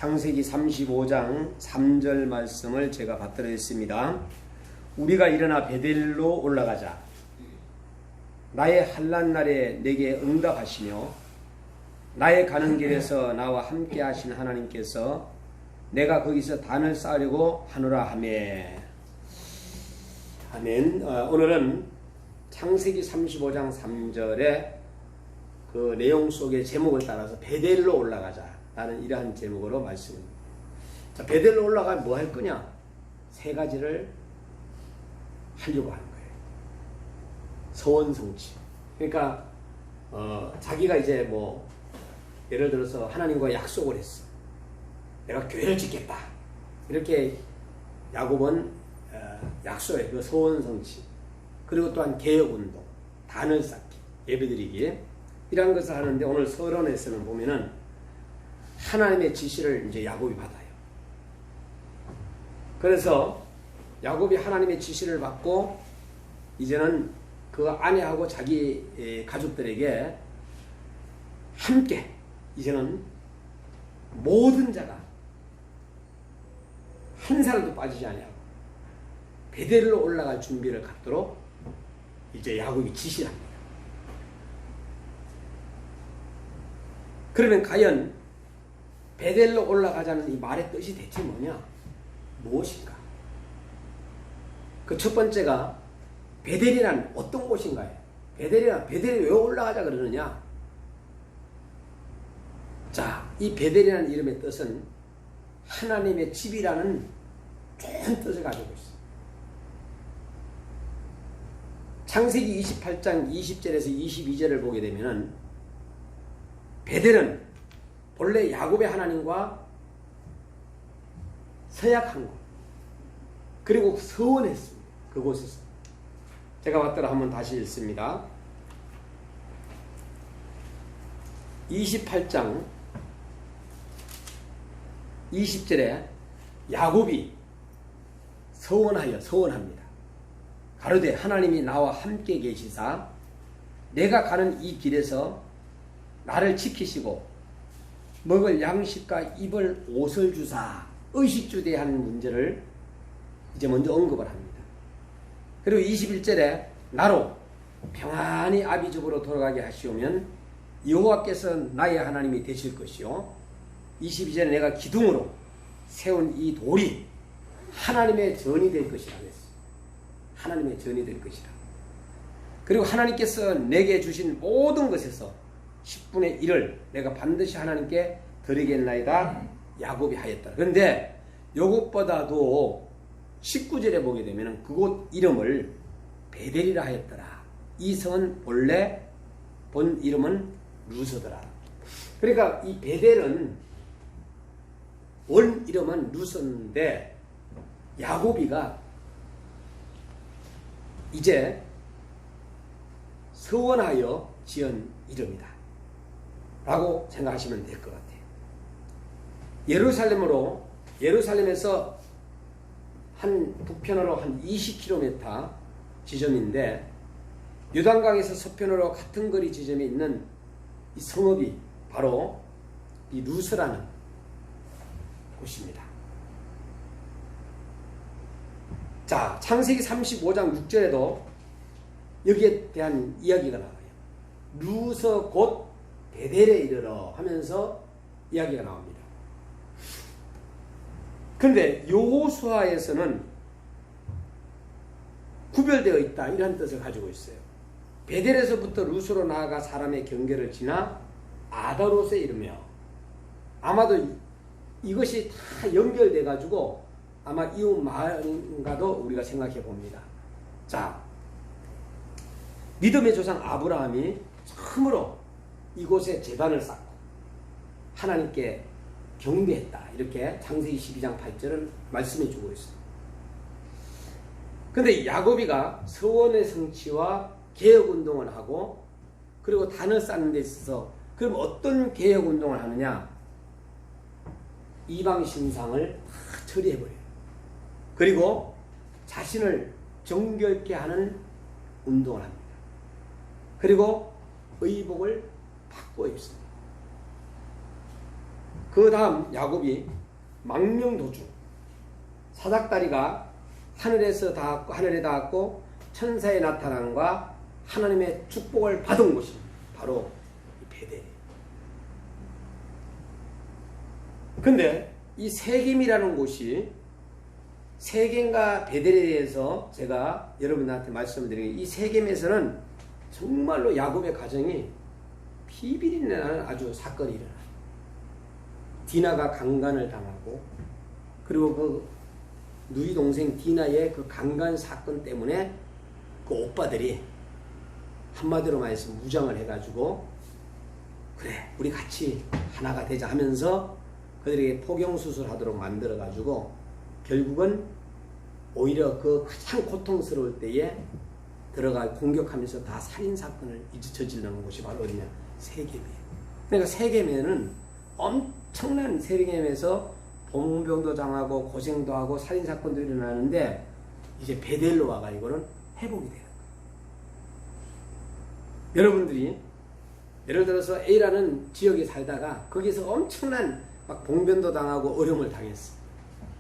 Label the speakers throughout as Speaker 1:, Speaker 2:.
Speaker 1: 창세기 35장 3절 말씀을 제가 받들어 있습니다. 우리가 일어나 베델로 올라가자. 나의 환난 날에 내게 응답하시며 나의 가는 길에서 나와 함께 하신 하나님께서 내가 거기서 단을 쌓으려고 하노라 하매. 아멘. 오늘은 창세기 35장 3절의 그 내용 속의 제목을 따라서 베델로 올라가자 라는 이러한 제목으로 말씀합니다. 자, 베델로 올라가면 뭐 할 거냐? 세 가지를 하려고 하는 거예요. 서원성취. 그러니까 자기가 이제 뭐 예를 들어서 하나님과 약속을 했어. 내가 교회를 짓겠다. 이렇게 야곱은 약속해. 그 서원성취. 그리고 또한 개혁운동, 단을 쌓기, 예배드리기 이런 것을 하는데 오늘 서론에서는 보면은 하나님의 지시를 이제 야곱이 받아요. 그래서 야곱이 하나님의 지시를 받고 이제는 그 아내하고 자기 가족들에게 함께 이제는 모든 자가 한 사람도 빠지지 아니하고 베델로 올라갈 준비를 갖도록 이제 야곱이 지시를 합니다. 그러면 과연 베델로 올라가자는 이 말의 뜻이 대체 뭐냐? 무엇인가? 그 첫 번째가 베델이란 어떤 곳인가요? 베델이 왜 올라가자 그러느냐? 자, 이 베델이라는 이름의 뜻은 하나님의 집이라는 좋은 뜻을 가지고 있습니다. 창세기 28장 20절에서 22절을 보게 되면 베델은 본래 야곱의 하나님과 서약한 곳, 그리고 서원했습니다. 그곳에서. 제가 왔더라 한번 다시 읽습니다. 28장 20절에 야곱이 서원합니다. 가로되 하나님이 나와 함께 계시사 내가 가는 이 길에서 나를 지키시고 먹을 양식과 입을 옷을 주사 의식주에 하는 문제를 이제 먼저 언급을 합니다. 그리고 21절에 나로 평안히 아비 집으로 돌아가게 하시오면 여호와께서 나의 하나님이 되실 것이요 22절에 내가 기둥으로 세운 이 돌이 하나님의 전이 될 것이라 그랬어요. 하나님의 전이 될 것이라. 그리고 하나님께서 내게 주신 모든 것에서 10분의 1을 내가 반드시 하나님께 드리겠나이다 야곱이 하였다. 그런데 이것보다도 19절에 보게 되면 그곳 이름을 베델이라 하였더라. 이 성은 원래 본 이름은 루서더라. 그러니까 이 베델은 원 이름은 루서인데 야곱이가 이제 서원하여 지은 이름이다 라고 생각하시면 될 것 같아요. 예루살렘에서 한 북편으로 한 20km 지점인데 요단강에서 서편으로 같은 거리 지점에 있는 이 성읍이 바로 이 루스라는 곳입니다. 자, 창세기 35장 6절에도 여기에 대한 이야기가 나와요. 루서 곧 베델에 이르러 하면서 이야기가 나옵니다. 그런데 여호수아에서는 구별되어 있다 이런 뜻을 가지고 있어요. 베델에서부터 루스로 나아가 사람의 경계를 지나 아다롯에 이르며 아마도 이것이 다 연결돼 가지고 아마 이웃 마을인가도 우리가 생각해 봅니다. 자, 믿음의 조상 아브라함이 처음으로 이곳에 제단을 쌓고 하나님께 경배했다. 이렇게 창세기 12장 8절은 말씀해 주고 있습니다. 그런데 야곱이가 서원의 성취와 개혁운동을 하고 그리고 단을 쌓는 데 있어서 그럼 어떤 개혁운동을 하느냐? 이방신상을 다 처리해버려요. 그리고 자신을 정결케 하는 운동을 합니다. 그리고 의복을 바꿔 입습니다. 그 다음 야곱이 망명도중 사닥다리가 하늘에서 닿았고 하늘에 닿았고 천사의 나타남과 하나님의 축복을 받은 곳이 바로 베델. 근데 이 세겜이라는 곳이 세겜과 베델에 대해서 제가 여러분들한테 말씀을 드리는 이 세겜에서는 정말로 야곱의 가정이 비비리 나는 아주 사건이 일어나요. 디나가 강간을 당하고 그리고 그 누이 동생 디나의 그 강간 사건 때문에 그 오빠들이 한마디로 말해서 무장을 해가지고 그래 우리 같이 하나가 되자 하면서 그들에게 포경수술 하도록 만들어가지고 결국은 오히려 그 가장 고통스러울 때에 들어가 공격하면서 다 살인사건을 저지르는 곳이 바로 어디냐? 세겜이에요. 그러니까 세겜에는 엄청난 세겜에서 봉변도 당하고 고생도 하고 살인사건도 일어나는데 이제 베델로 와가지고는 회복이 되는 거예요. 여러분들이 예를 들어서 A라는 지역에 살다가 거기서 엄청난 막 봉변도 당하고 어려움을 당했어.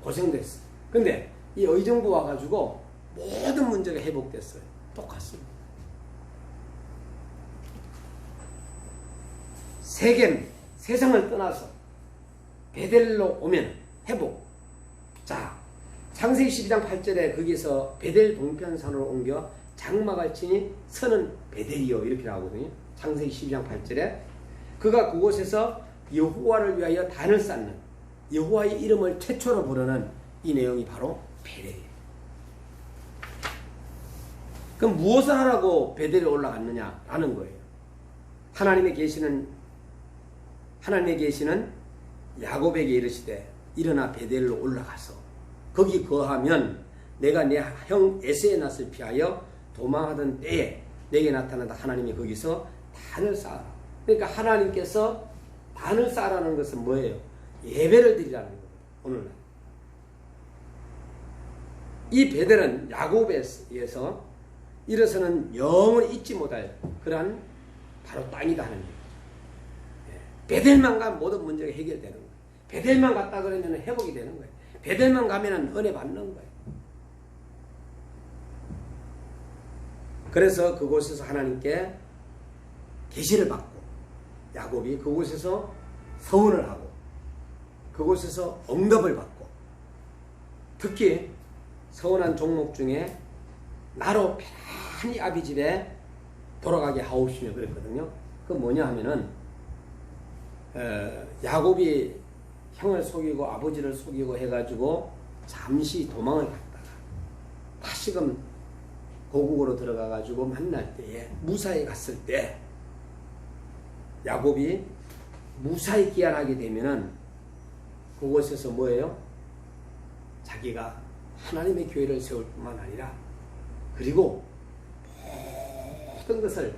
Speaker 1: 고생도 했어. 근데 이 의정부 와가지고 모든 문제가 회복됐어요. 똑같습니다. 세겜, 세상을 떠나서 베델로 오면 회복. 자, 창세기 12장 8절에 거기서 베델 동편산으로 옮겨 장막을 치니 선은 베델이요 이렇게 나오거든요. 창세기 12장 8절에 그가 그곳에서 여호와를 위하여 단을 쌓는 여호와의 이름을 최초로 부르는 이 내용이 바로 베델이에요. 그럼 무엇을 하라고 베델에 올라갔느냐라는 거예요. 하나님의 계시는 야곱에게 이르시되 일어나 베델로 올라가서 거기 거하면 내가 내 형 에서의 낯을 피하여 도망하던 때에 내게 나타나다 하나님이 거기서 단을 쌓아라. 그러니까 하나님께서 단을 쌓으라는 것은 뭐예요? 예배를 드리라는 거예요. 오늘날 이 베델은 야곱에 의해서 일어서는 영원히 잊지 못할 그러한 바로 땅이다 하는 거예요. 베델만 가면 모든 문제가 해결되는 거예요. 베델만 갔다 그러면 회복이 되는 거예요. 베델만 가면 은혜 받는 거예요. 그래서 그곳에서 하나님께 계시를 받고 야곱이 그곳에서 서원을 하고 그곳에서 응답을 받고 특히 서원한 종목 중에 나로 편히 아비 집에 돌아가게 하옵시며 그랬거든요. 그 뭐냐 하면은 야곱이 형을 속이고 아버지를 속이고 해가지고 잠시 도망을 갔다가 다시금 고국으로 들어가가지고 만날 때에 무사히 갔을 때 야곱이 무사히 귀환하게 되면은 그곳에서 뭐예요? 자기가 하나님의 교회를 세울 뿐만 아니라 그리고 모든 것을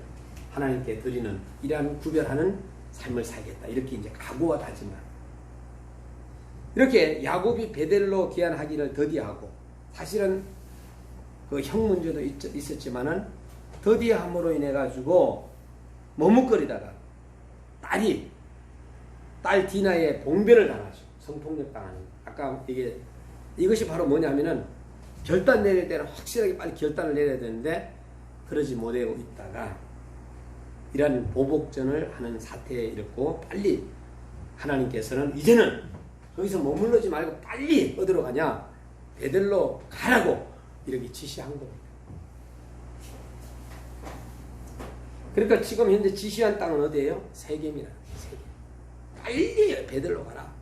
Speaker 1: 하나님께 드리는 이러한 구별하는 삶을 살겠다. 이렇게 이제 각오와 다짐을. 이렇게 야곱이 베델로 귀환하기를 더디하고 사실은 그 형 문제도 있었지만은 더디함으로 인해 가지고 머뭇거리다가 딸 디나의 봉변을 당하죠. 성폭력 당하는. 아까 이것이 바로 뭐냐면은 결단 내릴 때는 확실하게 빨리 결단을 내려야 되는데 그러지 못하고 있다가 이런 보복전을 하는 사태에 이르고 빨리 하나님께서는 이제는 거기서 머물러지 말고 빨리 어디로 가냐? 베델로 가라고 이렇게 지시한 겁니다. 그러니까 지금 현재 지시한 땅은 어디예요? 세겜이라. 세겜. 빨리 베델로 가라.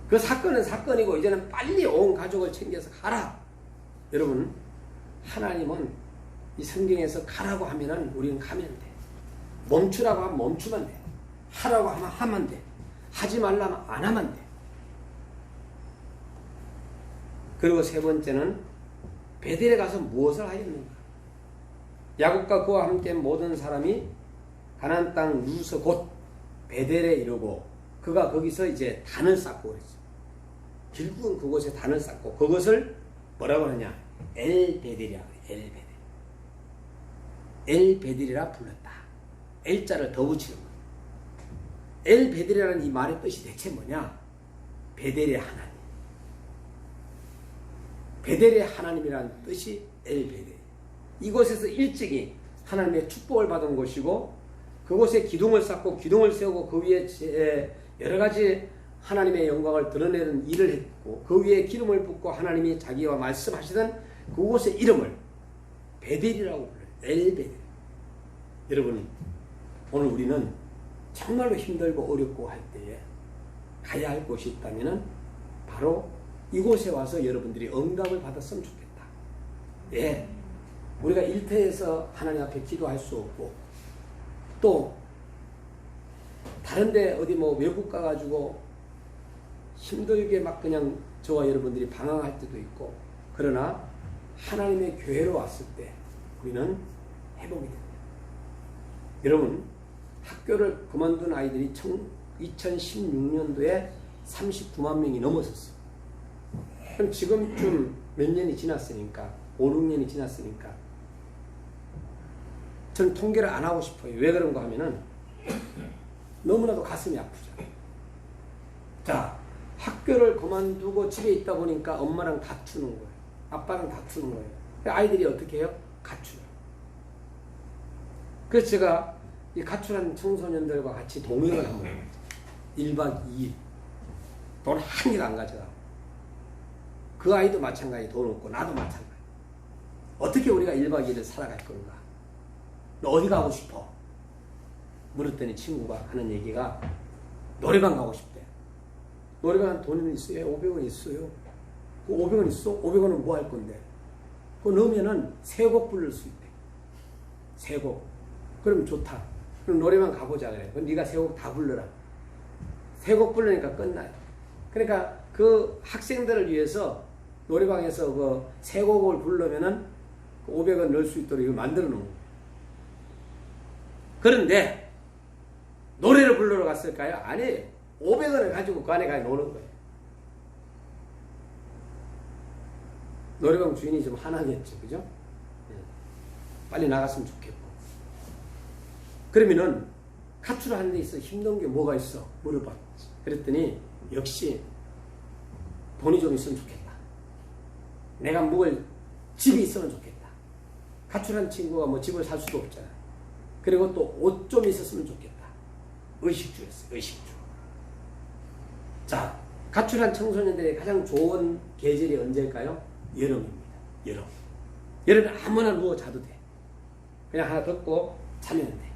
Speaker 1: 그 사건은 사건이고 이제는 빨리 온 가족을 챙겨서 가라. 여러분, 하나님은 이 성경에서 가라고 하면은 우리는 가면 돼. 멈추라고 하면 멈추면 돼. 하라고 하면 하면 돼. 하지 말라면 안 하면 돼. 그리고 세 번째는 베델에 가서 무엇을 하였는가? 야곱과 그와 함께 모든 사람이 가나안 땅 루스 곧 베델에 이르고 그가 거기서 이제 단을 쌓고 그랬어요. 결국은 그곳에 단을 쌓고 그것을 뭐라고 하느냐? 엘베델이라고 해요. 엘베델이라 불렀다. 엘자를 더 붙이는 거예요. 엘 베델이라는 이 말의 뜻이 대체 뭐냐? 베델의 하나님. 베델의 하나님이라는 뜻이 엘 베델. 이곳에서 일찍이 하나님의 축복을 받은 곳이고 그곳에 기둥을 쌓고 기둥을 세우고 그 위에 여러 가지 하나님의 영광을 드러내는 일을 했고 그 위에 기름을 붓고 하나님이 자기와 말씀하시던 그곳의 이름을 베델이라고 불러요. 엘 베델. 여러분 오늘 우리는 정말로 힘들고 어렵고 할 때에 가야 할 곳이 있다면 바로 이곳에 와서 여러분들이 응답을 받았으면 좋겠다. 예, 우리가 일터에서 하나님 앞에 기도할 수 없고 또 다른데 어디 뭐 외국 가가지고 힘들게 막 그냥 저와 여러분들이 방황할 때도 있고 그러나 하나님의 교회로 왔을 때 우리는 회복이 됩니다. 여러분 학교를 그만둔 아이들이 2016년도에 39만 명이 넘어섰어요. 그럼 지금쯤 몇 년이 지났으니까 5, 6년이 지났으니까 저는 통계를 안 하고 싶어요. 왜 그런가 하면은 너무나도 가슴이 아프죠. 자, 학교를 그만두고 집에 있다 보니까 엄마랑 다투는 거예요. 아빠랑 다투는 거예요. 아이들이 어떻게 해요? 가출해요. 그래서 제가 이 가출한 청소년들과 같이 동행을 한번 해요. 1박 2일. 돈 한 개도 안 가져가고. 그 아이도 마찬가지 돈 없고 나도 마찬가지. 어떻게 우리가 1박 2일을 살아갈 건가? 너 어디 가고 싶어? 물었더니 친구가 하는 얘기가 노래방 가고 싶대. 노래방 돈은 있어요? 500원 있어요. 그 500원 있어? 500원은 뭐 할 건데? 그거 넣으면은 3곡 부를 수 있대. 3곡. 그럼 좋다. 그럼 노래방 가보자 그래. 그럼 네가 3곡 다 불러라. 3곡 부르니까 끝나요. 그러니까 그 학생들을 위해서 노래방에서 그 3곡을 부르면은 500원 넣을 수 있도록 이걸 만들어 놓은 거예요. 그런데 노래를 부르러 갔을까요? 아니, 500원을 가지고 그 안에 가 노는 거예요. 노래방 주인이 좀 화나겠죠, 그죠? 빨리 나갔으면 좋겠고. 그러면은 가출하는 데 있어 힘든 게 뭐가 있어? 물어봤지. 그랬더니 역시 돈이 좀 있으면 좋겠다. 내가 먹을 집이 있으면 좋겠다. 가출한 친구가 뭐 집을 살 수도 없잖아. 그리고 또 옷 좀 있었으면 좋겠다. 의식주였어요. 의식주. 자, 가출한 청소년들의 가장 좋은 계절이 언제일까요? 여름입니다. 여름. 여름에 아무나 누워 자도 돼. 그냥 하나 덮고 자면 돼.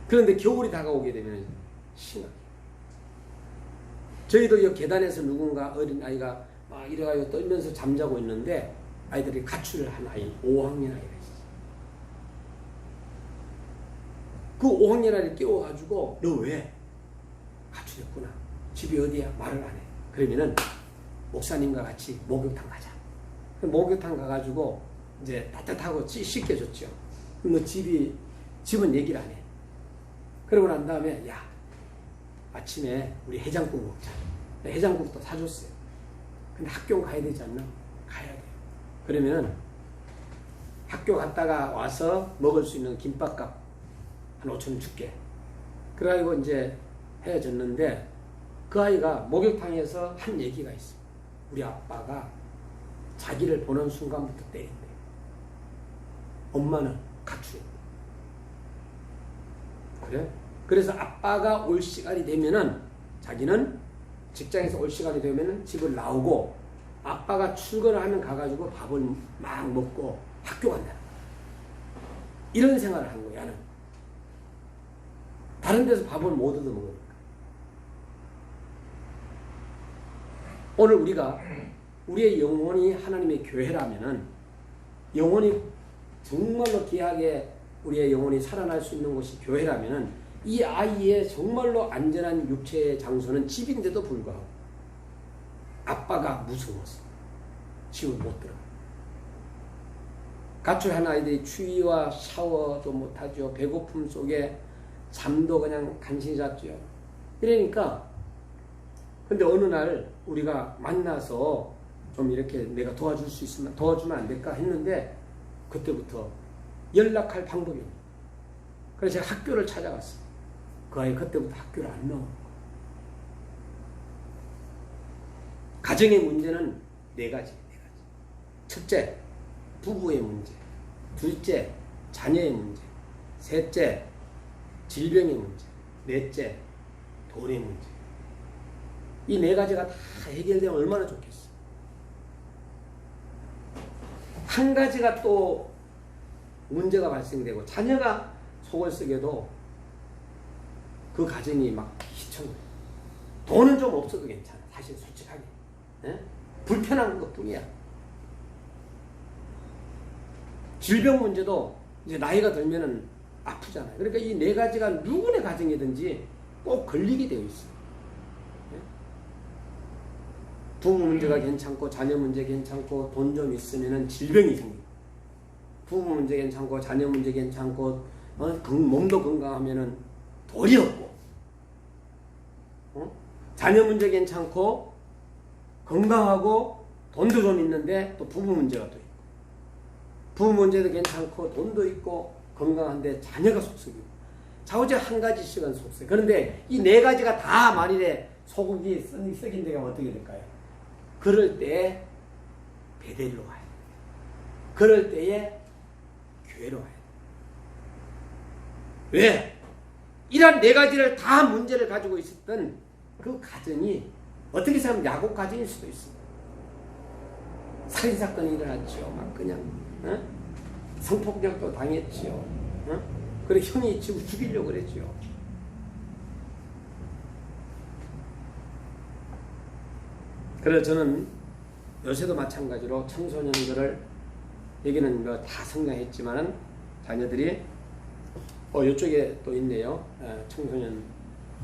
Speaker 1: 그런데 겨울이 다가오게 되면 심하게. 저희도 이 계단에서 누군가 어린아이가 막 이래가지고 떨면서 잠자고 있는데 아이들이 가출을 한 아이, 5학년 아이가 있어요. 그 5학년 아이를 깨워가지고 너 왜? 가출했구나. 집이 어디야? 말을 안 해. 그러면은 목사님과 같이 목욕탕 가자. 목욕탕 가가지고 이제 따뜻하고 씻겨줬죠. 그럼 너 집은 얘기를 안 해. 그러고 난 다음에 야 아침에 우리 해장국 먹자. 해장국도 사줬어요. 근데 학교 가야 되지 않나? 가야 돼요. 그러면 학교 갔다가 와서 먹을 수 있는 김밥값 한 5,000원 줄게. 그래가지고 이제 헤어졌는데 그 아이가 목욕탕에서 한 얘기가 있어. 우리 아빠가 자기를 보는 순간부터 때린대. 엄마는 가출했대. 그래? 그래서 아빠가 올 시간이 되면은 자기는 직장에서 올 시간이 되면은 집을 나오고 아빠가 출근을 하면 가가지고 밥을 막 먹고 학교 간다. 이런 생활을 한 거야, 나는. 다른 데서 밥을 못 얻어 먹으니까. 오늘 우리가 우리의 영혼이 하나님의 교회라면은 영혼이 정말로 귀하게 우리의 영혼이 살아날 수 있는 곳이 교회라면은 이 아이의 정말로 안전한 육체의 장소는 집인데도 불구하고 아빠가 무서워서 집을 못 들어가. 가출한 아이들이 추위와 샤워도 못하죠. 배고픔 속에 잠도 그냥 간신히 잤죠. 이러니까 근데 어느 날 우리가 만나서 좀 이렇게 내가 도와줄 수 있으면 도와주면 안 될까 했는데 그때부터 연락할 방법이 없어요. 그래서 제가 학교를 찾아갔어요. 그 아이 그때부터 학교를 안 나오는 거예요. 가정의 문제는 네 가지. 첫째, 부부의 문제. 둘째, 자녀의 문제. 셋째, 질병의 문제. 넷째, 돈의 문제. 이 네 가지가 다 해결되면 얼마나 좋겠어. 한 가지가 또 문제가 발생되고 자녀가 속을 썩여도 그 가정이 막 희청해. 돈은 좀 없어도 괜찮아. 사실 솔직하게. 에? 불편한 것뿐이야. 질병 문제도 이제 나이가 들면은 아프잖아요. 그러니까 이 네 가지가 누구네 가정이든지 꼭 걸리게 되어 있어요. 부부 문제가 괜찮고 자녀 문제 괜찮고 돈 좀 있으면은 질병이 생기고, 부부 문제 괜찮고 자녀 문제 괜찮고 몸도 건강하면은 돈이 없고, 자녀 문제 괜찮고 건강하고 돈도 좀 있는데 또 부부 문제가 또 있고, 부부 문제도 괜찮고 돈도 있고 건강한데 자녀가 속썩이고, 좌우제 한 가지씩은 속썩이. 그런데 이 네 가지가 다 만일에 소고기 썩인 데가 어떻게 될까요? 그럴 때에 베델로 와야 돼. 그럴 때에 교회로 와야 돼. 왜? 이런 네 가지를 다 문제를 가지고 있었던 그 가정이 어떻게 생각하면 야곱 가정일 수도 있어. 살인사건이 일어났죠. 막 그냥 성폭력도 당했지요. 그리고 형이 죽이려고 그랬죠. 그래서 저는 요새도 마찬가지로 청소년들을, 여기는 뭐 다 성장했지만은 자녀들이 이쪽에 또 있네요. 청소년.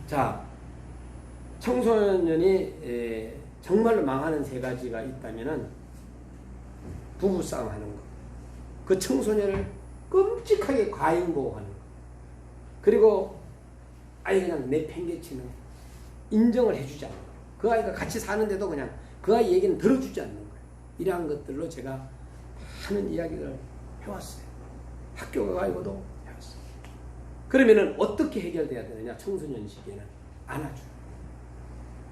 Speaker 1: 자, 청소년이 정말로 망하는 세 가지가 있다면은 부부싸움 하는 거, 그 청소년을 끔찍하게 과잉보호하는 거, 그리고 아예 그냥 내팽개치는 거, 인정을 해주지 않는 거. 그 아이가 같이 사는데도 그냥 그 아이 얘기는 들어주지 않는 거예요. 이러한 것들로 제가 많은 이야기를 해왔어요. 학교 가고도 해왔어요. 그러면은 어떻게 해결돼야 되느냐? 청소년 시기에는 안아줘요.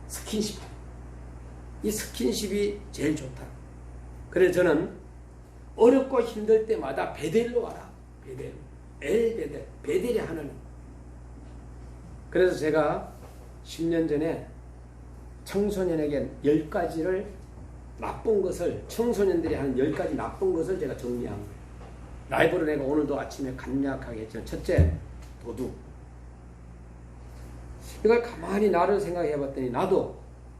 Speaker 1: 스킨십. 이 스킨십이 제일 좋다. 그래서 저는 어렵고 힘들 때마다 베델로 와라. 베델. 엘베델. 베델이 하나님. 그래서 제가 10년 전에 청소년에게 10가지를 나쁜 것을, 청소년들이 하는 10가지 나쁜 것을 제가 정리한 거예요. 라이브로 내가 오늘도 아침에 간략하게 했지만, 첫째, 도둑. 이걸 가만히 나를 생각해 봤더니, 나도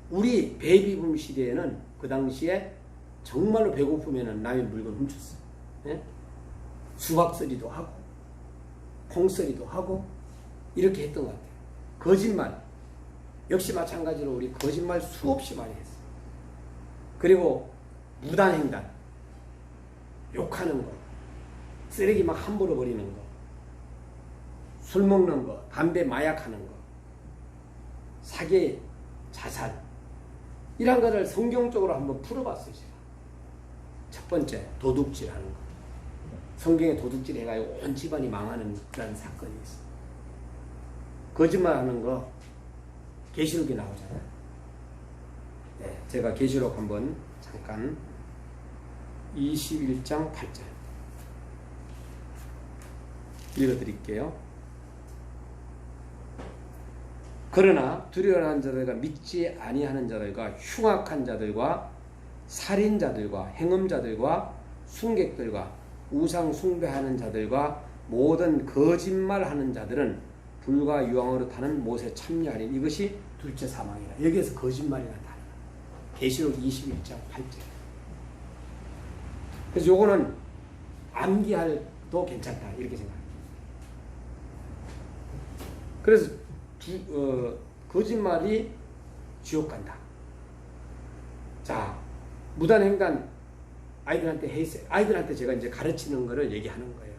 Speaker 1: 우리 베이비붐 시대에는 그 당시에 정말로 배고프면 남의 물건 훔쳤어요. 예? 수박쓰리도 하고 콩쓰리도 하고 이렇게 했던 것 같아요. 거짓말 역시 마찬가지로 우리 거짓말 수없이 많이 했어요. 그리고 무단횡단, 욕하는 거, 쓰레기 막 함부로 버리는 거, 술 먹는 거, 담배 마약하는 거, 사기, 자살, 이런 거를 성경적으로 한번 풀어봤어요. 제가 첫 번째, 도둑질 하는 거. 성경에 도둑질 해가지고 온 집안이 망하는 그런 사건이 있어요. 거짓말 하는 거 계시록에 나오잖아요. 네, 제가 계시록 한번 잠깐 21장 8절 읽어드릴게요. 그러나 두려워하는 자들과 믿지 아니하는 자들과 흉악한 자들과 살인자들과 행음자들과 순객들과 우상 숭배하는 자들과 모든 거짓말하는 자들은 불과 유황으로 타는 못에 참여하리. 이것이 둘째 사망이라. 여기에서 거짓말이라는 단어가 계시록 21장 8절. 그래서 요거는 암기할도 괜찮다 이렇게 생각합니다. 그래서 거짓말이 지옥 간다. 자, 무단횡단 아이들한테 해있어요. 아이들한테 제가 이제 가르치는 거를 얘기하는 거예요.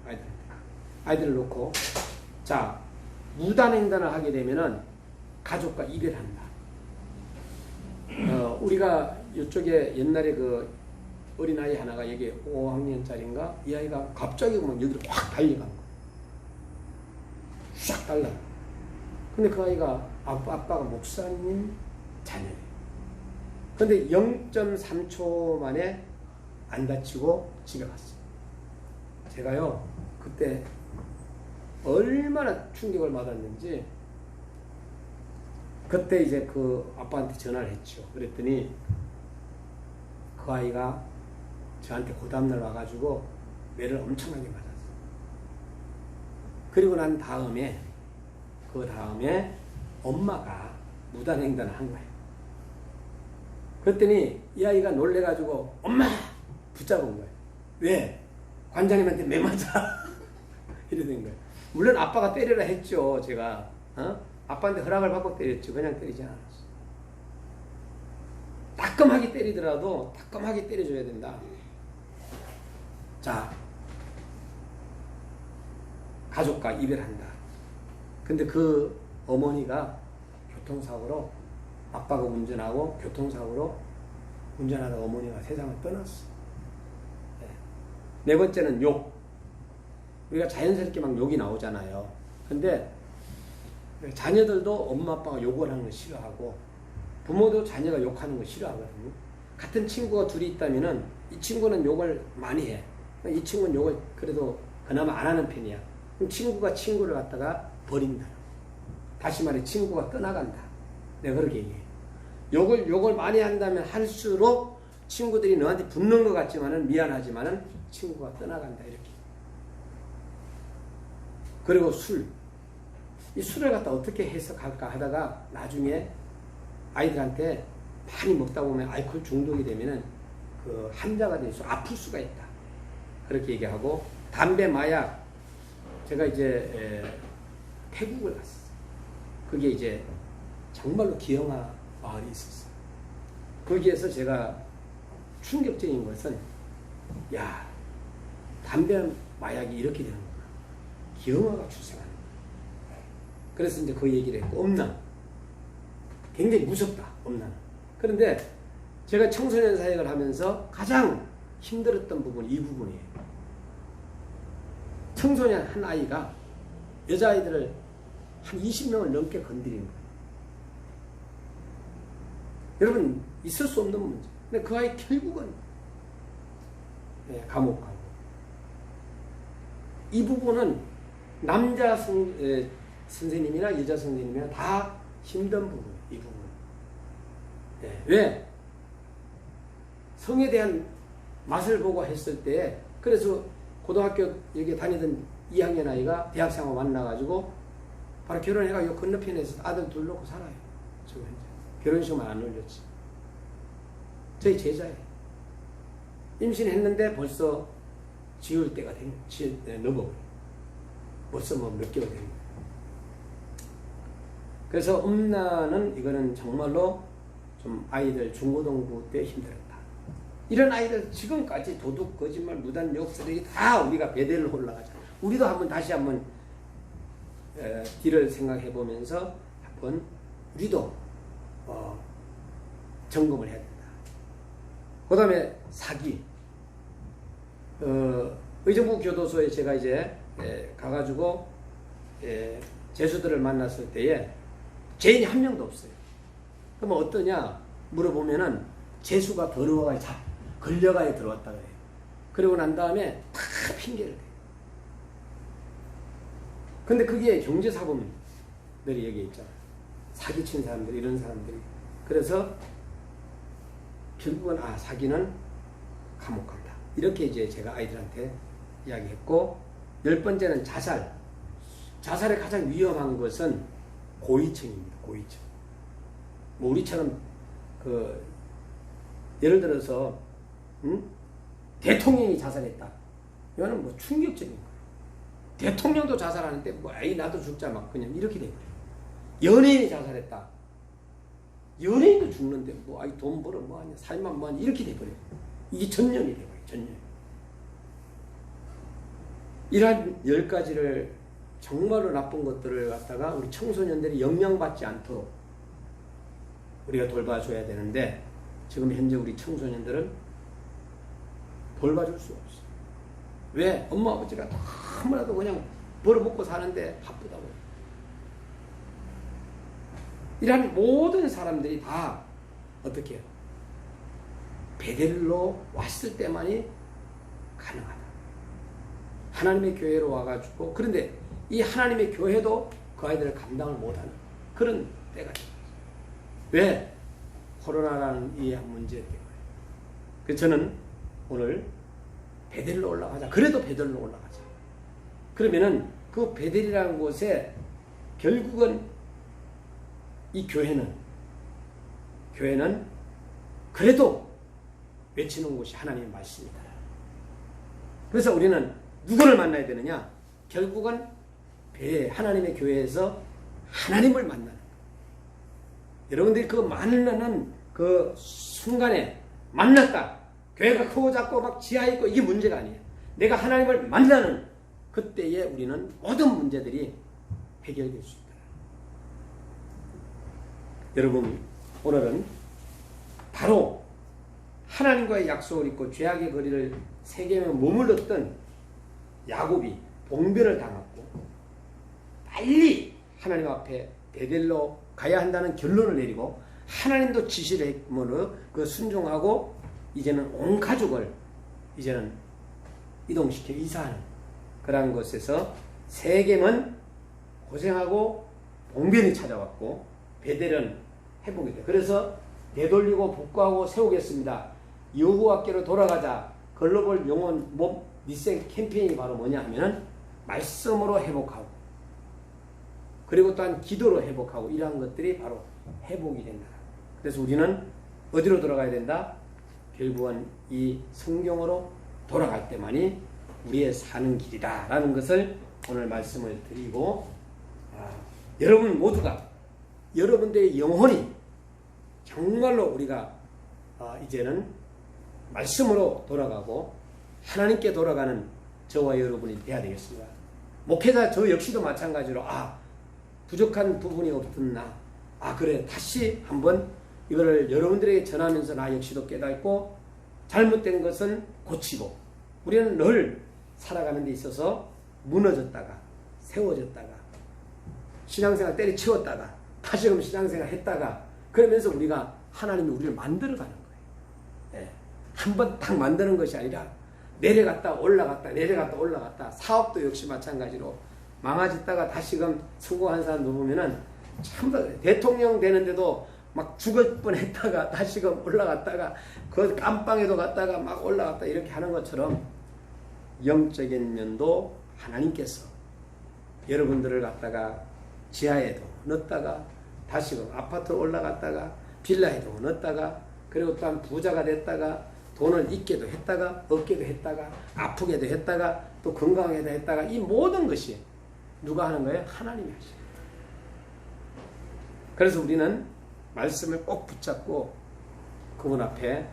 Speaker 1: 아이들을 놓고, 자, 무단횡단을 하게 되면은 가족과 이별한다. 우리가 이쪽에 옛날에 그 어린아이 하나가 여기 5학년짜리인가? 이 아이가 갑자기 막 여기로 확 달려간 거예요. 싹 달라. 근데 그 아이가 아빠가 목사님 자녀예요. 근데 0.3초 만에 안 다치고 집에 갔어요. 제가요 그때 얼마나 충격을 받았는지 그때 이제 그 아빠한테 전화를 했죠. 그랬더니 그 아이가 저한테 그 다음날 와가지고 매를 엄청나게 맞았어요. 그리고 난 다음에 그 다음에 엄마가 무단횡단을 한 거예요. 그랬더니 이 아이가 놀래가지고 엄마! 붙잡은 거예요. 왜? 관장님한테 매 맞아. 이래 된 거예요. 물론 아빠가 때리라 했죠. 제가 아빠한테 허락을 받고 때렸죠. 그냥 때리지 않았어. 따끔하게 때리더라도 따끔하게 때려줘야 된다. 자, 가족과 이별한다. 근데 그 어머니가 교통사고로 아빠가 운전하고 교통사고로 운전하다가 어머니가 세상을 떠났어. 네 번째는 욕. 우리가 자연스럽게 막 욕이 나오잖아요. 근데 자녀들도 엄마 아빠가 욕을 하는 거 싫어하고 부모도 자녀가 욕하는 거 싫어하거든요. 같은 친구가 둘이 있다면은 이 친구는 욕을 많이 해. 이 친구는 욕을 그래도 그나마 안 하는 편이야. 그럼 친구가 친구를 갖다가 버린다. 다시 말해 친구가 떠나간다. 내가 그렇게 얘기해. 욕을 많이 한다면 할수록 친구들이 너한테 붙는 것 같지만은 미안하지만은 친구가 떠나간다 이렇게. 그리고 술. 이 술을 갖다 어떻게 해석할까 하다가 나중에 아이들한테 많이 먹다 보면 알코올 중독이 되면은 그 환자가 돼서 아플 수가 있다. 그렇게 얘기하고 담배, 마약. 제가 이제 태국을 갔어요. 그게 이제 정말로 기형아 마을이 있었어요. 거기에서 제가 충격적인 것은 야, 담배, 마약이 이렇게 되는구나. 기형아가 출생하는 거야. 그래서 이제 그 얘기를 했고 엄난. 굉장히 무섭다. 엄난. 그런데 제가 청소년 사역을 하면서 가장 힘들었던 부분이 이 부분이에요. 청소년 한 아이가 여자아이들을 한 20명을 넘게 건드리는 거예요. 여러분 있을 수 없는 문제. 근데 그 아이 결국은 감옥 가고. 이 부분은 남자 선생님이나 여자 선생님이나 다 힘든 부분이에요. 이 부분. 왜? 성에 대한 맛을 보고 했을 때 그래서 고등학교 여기 다니던 2학년 아이가 대학생하고 만나가지고 바로 결혼해가지고 건너편에서 아들 둘 놓고 살아요. 지금 현재. 결혼식만 안 올렸지. 저희 제자예요. 임신했는데 벌써 지울 때가 넘어버려. 벌써 뭐 몇 개월 된 거예요. 그래서 엄나는 이거는 정말로 좀 아이들 중고등부 때 힘들었다. 이런 아이들 지금까지 도둑, 거짓말, 무단 욕설이 다 우리가 배대를 올라가자. 우리도 다시 한번 뒤를 생각해 보면서 한번 우리도 점검을 해야 된다. 그 다음에 사기. 의정부 교도소에 제가 이제 가가지고 재수들을 만났을 때에 죄인이 한 명도 없어요. 그러면 어떠냐 물어보면은 재수가 더러워가지고 걸려가야 들어왔다 그래요. 그리고 난 다음에 다 핑계를 대요. 근데 그게 경제사범들이 여기 있잖아요. 사기친 사람들, 이런 사람들이. 그래서 결국은 사기는 감옥 간다. 이렇게 이제 제가 아이들한테 이야기했고, 10번째는 자살. 자살의 가장 위험한 것은 고위층입니다. 고위층. 뭐 우리처럼 예를 들어서 대통령이 자살했다. 이거는 뭐 충격적인 거예요. 대통령도 자살하는데 뭐 나도 죽자 막 그냥 이렇게 돼버려요. 연예인이 자살했다. 연예인도 죽는데 뭐 돈 벌어 뭐하냐 살만 뭐하냐 이렇게 돼버려요. 이게 전염이 돼버려요. 전염. 이러한 10가지를 정말로 나쁜 것들을 갖다가 우리 청소년들이 영향받지 않도록 우리가 돌봐줘야 되는데 지금 현재 우리 청소년들은 돌봐줄 수가 없어요. 왜? 엄마 아버지가 너무나도 그냥 벌어먹고 사는데 바쁘다고. 이러한 모든 사람들이 다 어떻게 해요? 베델로 왔을 때만이 가능하다. 하나님의 교회로 와가지고, 그런데 이 하나님의 교회도 그 아이들을 감당을 못하는 그런 때가 있어요. 왜? 코로나라는 이 문제 때문에. 그래서 저는 오늘 베델로 올라가자. 그래도 베델로 올라가자. 그러면은 그 베델이라는 곳에 결국은 이 교회는 그래도 외치는 곳이 하나님의 말씀이다. 그래서 우리는 누구를 만나야 되느냐? 결국은 하나님의 교회에서 하나님을 만나는 거예요. 여러분들이 그 만나는 그 순간에 만났다. 교회가 크고 작고 막 지하에 있고 이게 문제가 아니에요. 내가 하나님을 만나는 그때에 우리는 모든 문제들이 해결될 수 있다. 여러분, 오늘은 바로 하나님과의 약속을 잊고 죄악의 거리를 세계에 머물렀던 야곱이 봉변을 당했고 빨리 하나님 앞에 베델로 가야 한다는 결론을 내리고 하나님도 지시를 했으므로 그 순종하고 이제는 온 가족을 이제는 이동시켜 이사하는 그런 곳에서 세겜은 고생하고 봉변이 찾아왔고 베델은 회복이 돼. 그래서 되돌리고 복구하고 세우겠습니다. 여호와께로 돌아가자. 글로벌 영혼 미생 캠페인이 바로 뭐냐 하면은 말씀으로 회복하고 그리고 또한 기도로 회복하고 이러한 것들이 바로 회복이 된다. 그래서 우리는 어디로 돌아가야 된다? 결국은 이 성경으로 돌아갈 때만이 우리의 사는 길이다 라는 것을 오늘 말씀을 드리고 여러분 모두가 여러분들의 영혼이 정말로 우리가 이제는 말씀으로 돌아가고 하나님께 돌아가는 저와 여러분이 돼야 되겠습니다. 목회자 저 역시도 마찬가지로 부족한 부분이 없었나 그래 다시 한번 이거를 여러분들에게 전하면서 나 역시도 깨닫고 잘못된 것은 고치고 우리는 늘 살아가는 데 있어서 무너졌다가 세워졌다가 신앙생활 때려치웠다가 다시금 신앙생활 했다가 그러면서 우리가 하나님이 우리를 만들어가는 거예요. 예. 한번 딱 만드는 것이 아니라 내려갔다 올라갔다 내려갔다 올라갔다 사업도 역시 마찬가지로 망가졌다가 다시금 성공한 사람도 보면은 참 대통령 되는데도 막 죽을 뻔했다가 다시금 올라갔다가 그 깜빵에도 갔다가 막 올라갔다 이렇게 하는 것처럼 영적인 면도 하나님께서 여러분들을 갖다가 지하에도 넣었다가 다시금 아파트로 올라갔다가 빌라에도 넣었다가 그리고 또한 부자가 됐다가 돈을 잊게도 했다가 얻게도 했다가 아프게도 했다가 또 건강하게도 했다가 이 모든 것이 누가 하는 거예요? 하나님이 하시는 거예요. 그래서 우리는 말씀을 꼭 붙잡고 그분 앞에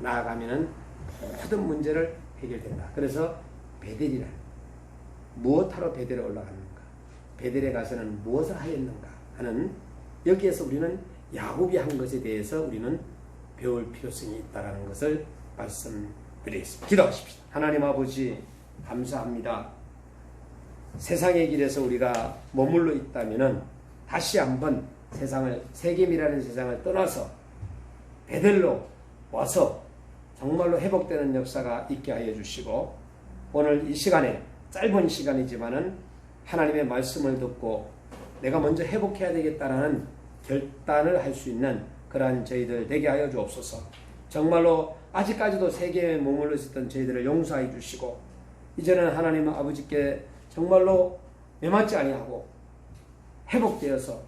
Speaker 1: 나아가면은 모든 문제를 해결된다. 그래서 베델이란 무엇하러 베델에 올라갔는가? 베델에 가서는 무엇을 하였는가? 하는 여기에서 우리는 야곱이 한 것에 대해서 우리는 배울 필요성이 있다는 것을 말씀드리겠습니다. 기도하십시다. 하나님 아버지 감사합니다. 세상의 길에서 우리가 머물러 있다면은 다시 한번 세겜이라는 세상을 떠나서 베델로 와서 정말로 회복되는 역사가 있게 하여 주시고 오늘 이 시간에 짧은 시간이지만은 하나님의 말씀을 듣고 내가 먼저 회복해야 되겠다라는 결단을 할 수 있는 그러한 저희들 되게 하여 주옵소서. 정말로 아직까지도 세계에 머물러 있었던 저희들을 용서해 주시고 이제는 하나님 아버지께 정말로 매맞지 아니하고 회복되어서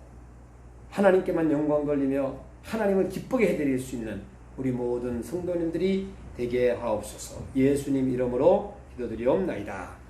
Speaker 1: 하나님께만 영광 돌리며 하나님을 기쁘게 해드릴 수 있는 우리 모든 성도님들이 되게 하옵소서. 예수님 이름으로 기도드리옵나이다.